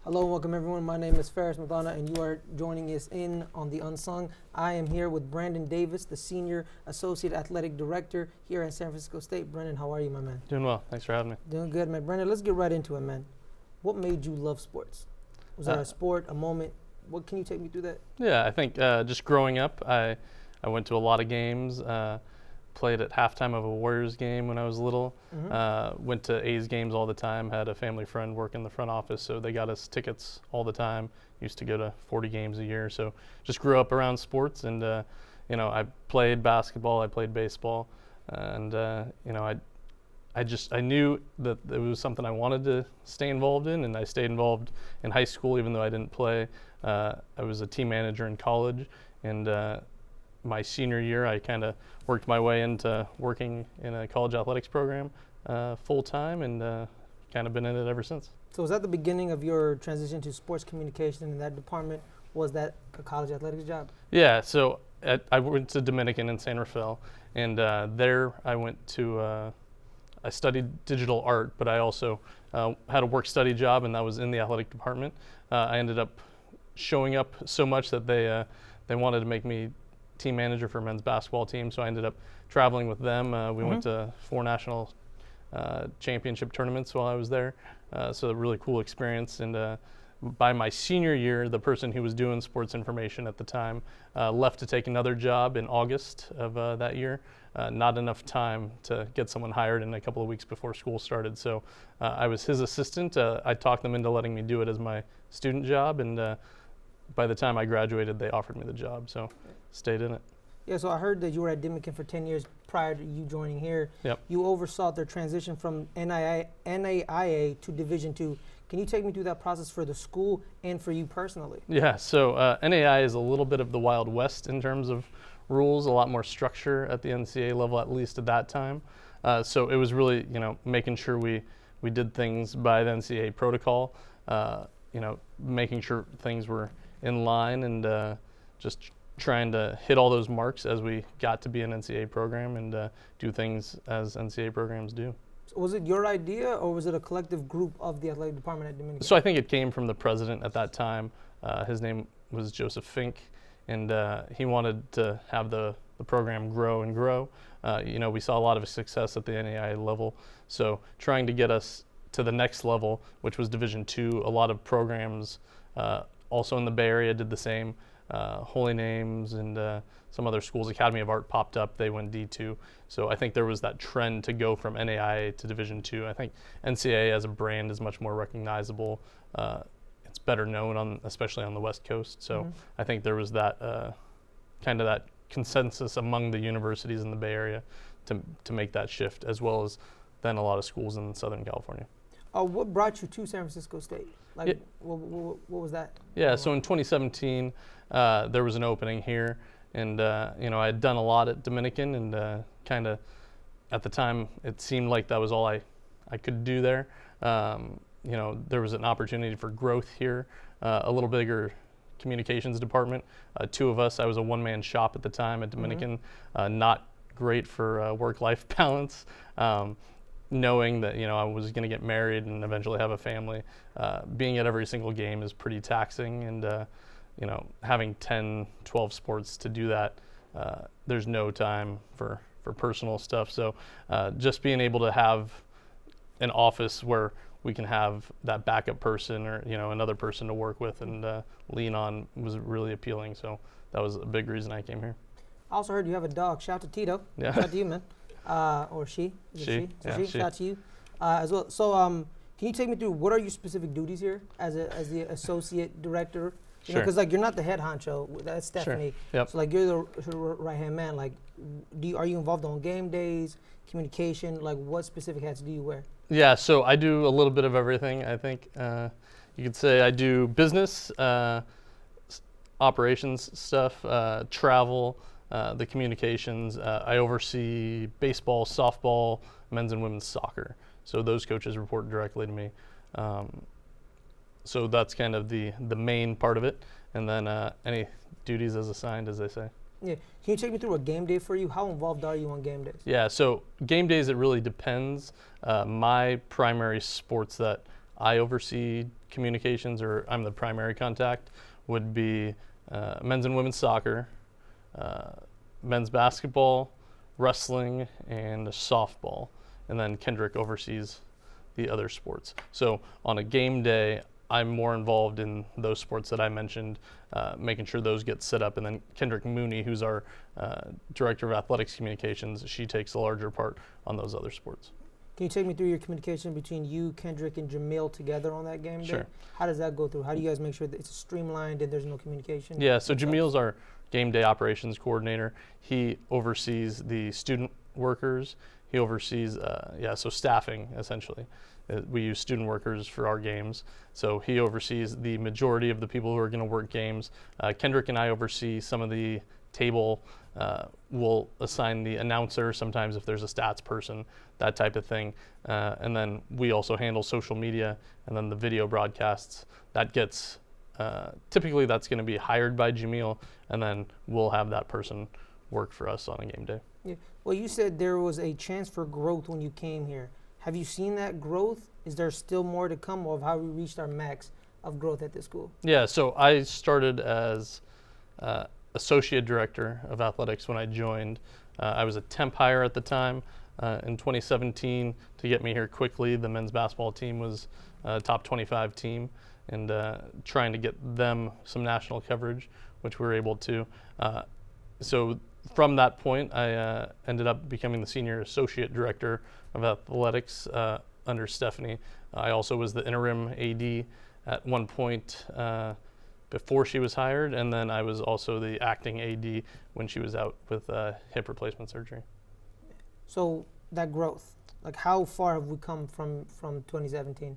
Hello and welcome everyone. My name is Ferris Madonna and you are joining us in on The Unsung. I am here with Brandon Davis, the Senior Associate Athletic Director here at San Francisco State. Brandon, how are you, my man? Doing well. Thanks for having me. Doing good, man. Brandon, let's get right into it, man. What made you love sports? Was there a sport, a moment? What can you take me through that? Yeah, I think just growing up, I went to a lot of games. Played at halftime of a Warriors game when I was little. Went to A's games all the time. Had a family friend work in the front office, so they got us tickets all the time. Used to go to 40 games a year. So just grew up around sports, and I played basketball, I played baseball, and I knew that it was something I wanted to stay involved in, and I stayed involved in high school even though I didn't play. I was a team manager in college, and my senior year, I kind of worked my way into working in a college athletics program full time, and kind of been in it ever since. So was that the beginning of your transition to sports communication in that department? Was that a college athletics job? Yeah, so I went to Dominican in San Rafael, and there I went to, I studied digital art, but I also had a work study job, and that was in the athletic department. I ended up showing up so much that they wanted to make me team manager for men's basketball team, so I ended up traveling with them. We went to 4 national championship tournaments while I was there, so a really cool experience. And by my senior year, the person who was doing sports information at the time left to take another job in August of that year. Not enough time to get someone hired in a couple of weeks before school started, so I was his assistant. I talked them into letting me do it as my student job, and by the time I graduated, they offered me the job, so stayed in it. Yeah, so I heard that you were at Dominican for 10 years prior to you joining here. Yep. You oversaw their transition from NAIA to Division II. Can you take me through that process for the school and for you personally? Yeah, so NAIA is a little bit of the Wild West in terms of rules, a lot more structure at the NCAA level, at least at that time. So it was really, making sure we did things by the NCAA protocol, making sure things were in line, and just trying to hit all those marks as we got to be an NCAA program, and do things as NCAA programs do. So was it your idea, or was it a collective group of the athletic department at Dominican? So I think it came from the president at that time. His name was Joseph Fink, and he wanted to have the program grow and grow. We saw a lot of success at the NAIA level, so trying to get us to the next level, which was Division II. A lot of programs also in the Bay Area did the same. Holy Names and some other schools, Academy of Art popped up, they went D2. So I think there was that trend to go from NAIA to Division II. I think NCAA as a brand is much more recognizable. It's better known, especially on the West Coast. So I think there was that kind of that consensus among the universities in the Bay Area to make that shift, as well as then a lot of schools in Southern California. What brought you to San Francisco State? What was that? Yeah, so in 2017, there was an opening here, and I had done a lot at Dominican, and kind of at the time it seemed like that was all I could do there. There was an opportunity for growth here, a little bigger communications department. 2 of us. I was a one-man shop at the time at Dominican. Not great for work-life balance. Knowing that I was going to get married and eventually have a family, being at every single game is pretty taxing, and having 10, 12 sports to do that, there's no time for personal stuff. So just being able to have an office where we can have that backup person, or another person to work with and lean on, was really appealing. So that was a big reason I came here. I also heard you have a dog. Shout out to Tito. Yeah. Shout out to you, man. Or she? Is it she? Yeah, she? she. Shout out to you as well. So can you take me through what are your specific duties here as the associate director? Sure. Because you're not the head honcho. That's Stephanie. Sure. Yep. So you're the right hand man. Are you involved on game days, communication? What specific hats do you wear? Yeah, so I do a little bit of everything. I think you could say I do business, operations stuff, travel, the communications. I oversee baseball, softball, men's and women's soccer. So those coaches report directly to me. So that's kind of the main part of it. And then any duties as assigned, as they say. Yeah. Can you take me through a game day for you? How involved are you on game days? Yeah, so game days, it really depends. My primary sports that I oversee communications, or I'm the primary contact, would be men's and women's soccer, men's basketball, wrestling, and softball. And then Kendrick oversees the other sports. So on a game day, I'm more involved in those sports that I mentioned, making sure those get set up. And then Kendrick Mooney, who's our Director of Athletics Communications, she takes a larger part on those other sports. Can you take me through your communication between you, Kendrick, and Jamil together on that game day? Sure. How does that go through? How do you guys make sure that it's streamlined and there's no communication? Yeah, so Jamil's our game day operations coordinator. He oversees the student workers. He oversees, so staffing, essentially. We use student workers for our games. So he oversees the majority of the people who are going to work games. Kendrick and I oversee some of the table. We'll assign the announcer sometimes if there's a stats person, that type of thing. And then we also handle social media and then the video broadcasts. That gets, typically that's going to be hired by Jamil, and then we'll have that person work for us on a game day. Yeah. Well, you said there was a chance for growth when you came here. Have you seen that growth? Is there still more to come of how we reached our max of growth at this school? Yeah, so I started as associate director of athletics when I joined. I was a temp hire at the time. In 2017, to get me here quickly, the men's basketball team was a top 25 team, and trying to get them some national coverage, which we were able to. So from that point, I ended up becoming the senior associate director of athletics under Stephanie. I also was the interim AD at one point before she was hired, and then I was also the acting AD when she was out with hip replacement surgery. So that growth, like how far have we come from 2017?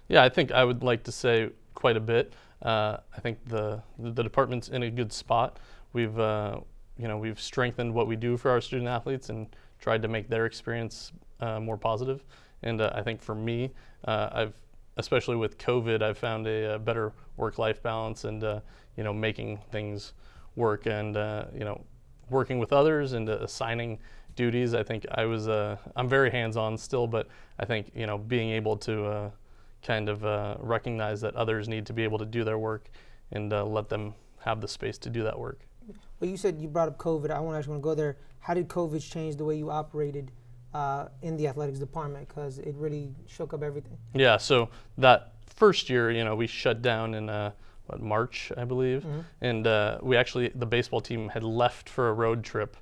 Yeah, I think I would like to say quite a bit. I think the department's in a good spot. We've strengthened what we do for our student athletes and tried to make their experience more positive. And I think for me, especially with COVID, I've found a better work-life balance and making things work and working with others and assigning duties. I think I'm very hands-on still, but I think being able to recognize that others need to be able to do their work and let them have the space to do that work. Well, you said you brought up COVID. I want to go there. How did COVID change the way you operated in the athletics department? Because it really shook up everything. Yeah, so that first year, we shut down in March, I believe. Mm-hmm. And the baseball team had left for a road trip.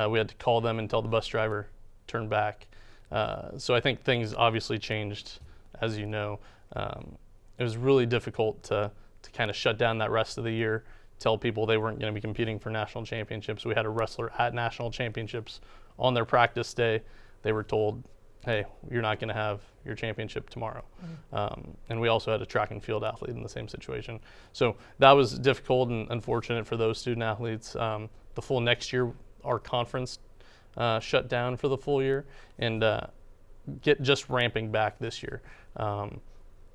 We had to call them and tell the bus driver, turn back. So I think things obviously changed, as you know. It was really difficult to kind of shut down that rest of the year, tell people they weren't going to be competing for national championships. We had a wrestler at national championships on their practice day. They were told, hey, you're not going to have your championship tomorrow. Mm-hmm. And we also had a track and field athlete in the same situation. So that was difficult and unfortunate for those student athletes. The full next year, our conference shut down for the full year and just ramping back this year.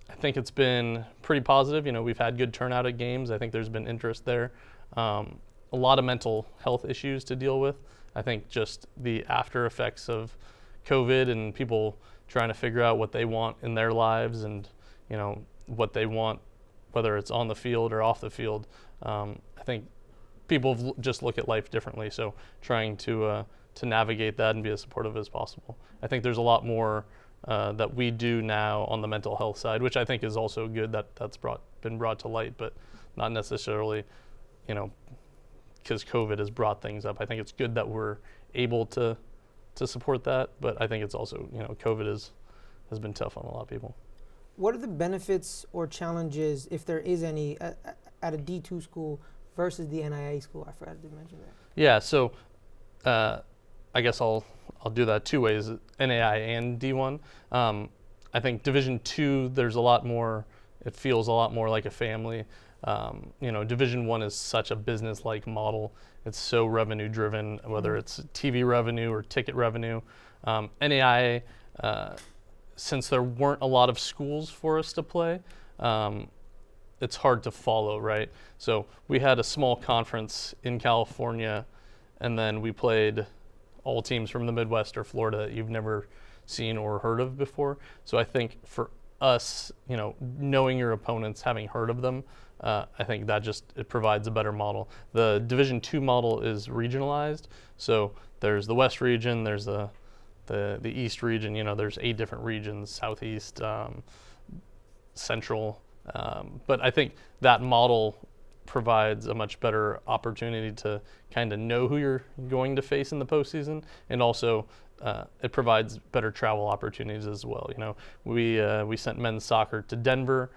I think it's been pretty positive. We've had good turnout at games. I think there's been interest there. A lot of mental health issues to deal with. I think just the after effects of COVID and people trying to figure out what they want in their lives and, what they want, whether it's on the field or off the field. I think people just look at life differently. So trying to navigate that and be as supportive as possible. I think there's a lot more that we do now on the mental health side, which I think is also good that's been brought to light, but not necessarily, because COVID has brought things up. I think it's good that we're able to support that, but I think it's also, COVID has been tough on a lot of people. What are the benefits or challenges, if there is any, at a D2 school versus the NAIA school? I forgot to mention that. Yeah, so I guess I'll do that two ways, NAIA and D1. I think Division II, there's a lot more, it feels a lot more like a family. Division I is such a business-like model. It's so revenue-driven, whether it's TV revenue or ticket revenue. NAIA, since there weren't a lot of schools for us to play, it's hard to follow, right? So we had a small conference in California, and then we played all teams from the Midwest or Florida that you've never seen or heard of before. So I think for us, knowing your opponents, having heard of them, I think that it provides a better model. The Division II model is regionalized, so there's the West region, there's the East region. There's 8 different regions: Southeast, Central. But I think that model provides a much better opportunity to kind of know who you're going to face in the postseason, and also it provides better travel opportunities as well. We sent men's soccer to Denver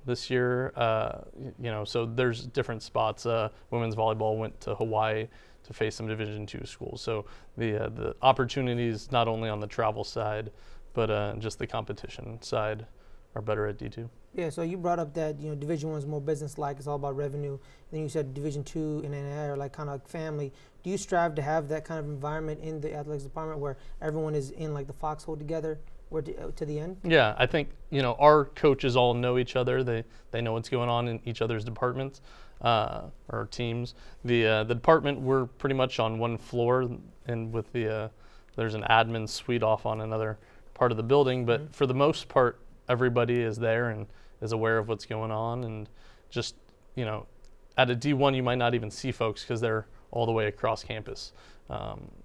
this year. So there's different spots. Women's volleyball went to Hawaii to face some Division II schools. So the opportunities, not only on the travel side, but just the competition side, are better at D2. Yeah, so you brought up that Division I is more business-like; it's all about revenue. Then you said Division II and NAIA are like kind of like family. Do you strive to have that kind of environment in the athletics department where everyone is in like the foxhole together, to the end? Yeah, I think our coaches all know each other. They know what's going on in each other's departments or teams. The department, we're pretty much on one floor, and with there's an admin suite off on another part of the building. But for the most part, everybody is there and is aware of what's going on. And just at a D1, you might not even see folks because they're all the way across campus.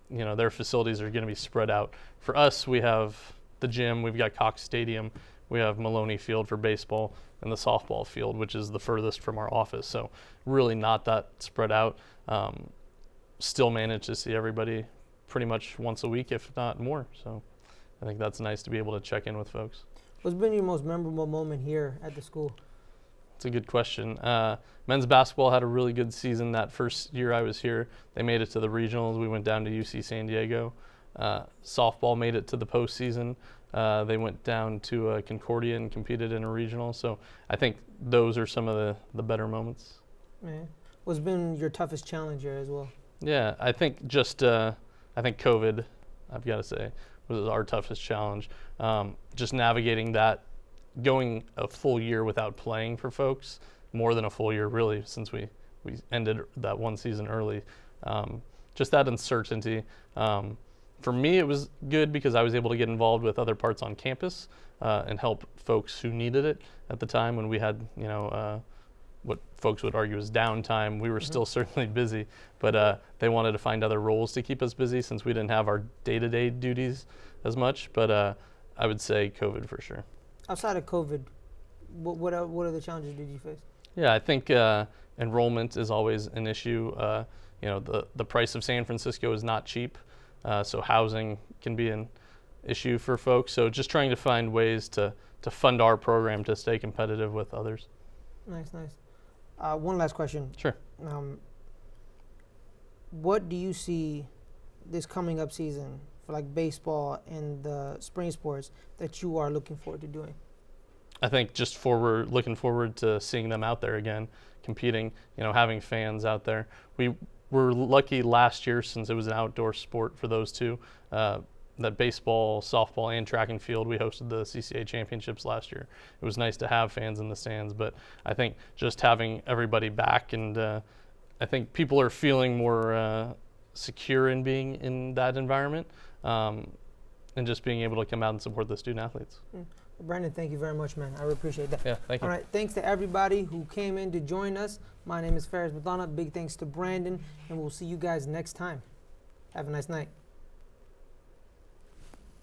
Their facilities are going to be spread out. For us, we have the gym, we've got Cox Stadium, we have Maloney Field for baseball, and the softball field, which is the furthest from our office. So really not that spread out. Still manage to see everybody pretty much once a week, if not more. So I think that's nice to be able to check in with folks. What's been your most memorable moment here at the school? It's a good question. Men's basketball had a really good season that first year I was here. They made it to the regionals. We went down to UC San Diego. Softball made it to the postseason. They went down to Concordia and competed in a regional. So I think those are some of the better moments. Man, what's been your toughest challenge here as well? Yeah, I think I think COVID, I've got to say, was our toughest challenge. Just navigating that, going a full year without playing for folks, more than a full year really, since we ended that one season early. Just that uncertainty. For me, it was good because I was able to get involved with other parts on campus and help folks who needed it at the time when we had, what folks would argue is downtime. We were still certainly busy, but they wanted to find other roles to keep us busy since we didn't have our day-to-day duties as much. But I would say COVID for sure. Outside of COVID, what other challenges did you face? Yeah, I think enrollment is always an issue. The price of San Francisco is not cheap, so housing can be an issue for folks. So just trying to find ways to fund our program to stay competitive with others. Nice. One last question. Sure. What do you see this coming up season for like baseball and the spring sports that you are looking forward to doing? I think we're looking forward to seeing them out there again, competing, having fans out there. We were lucky last year, since it was an outdoor sport for those two, that baseball, softball, and track and field, we hosted the CCA championships last year. It was nice to have fans in the stands, but I think just having everybody back, and I think people are feeling more secure in being in that environment, and just being able to come out and support the student athletes. Brandon, thank you very much, man. I really appreciate that. Yeah, thank you. All right, thanks to everybody who came in to join us. My name is Faris Madonna. Big thanks to Brandon, and we'll see you guys next time. Have a nice night.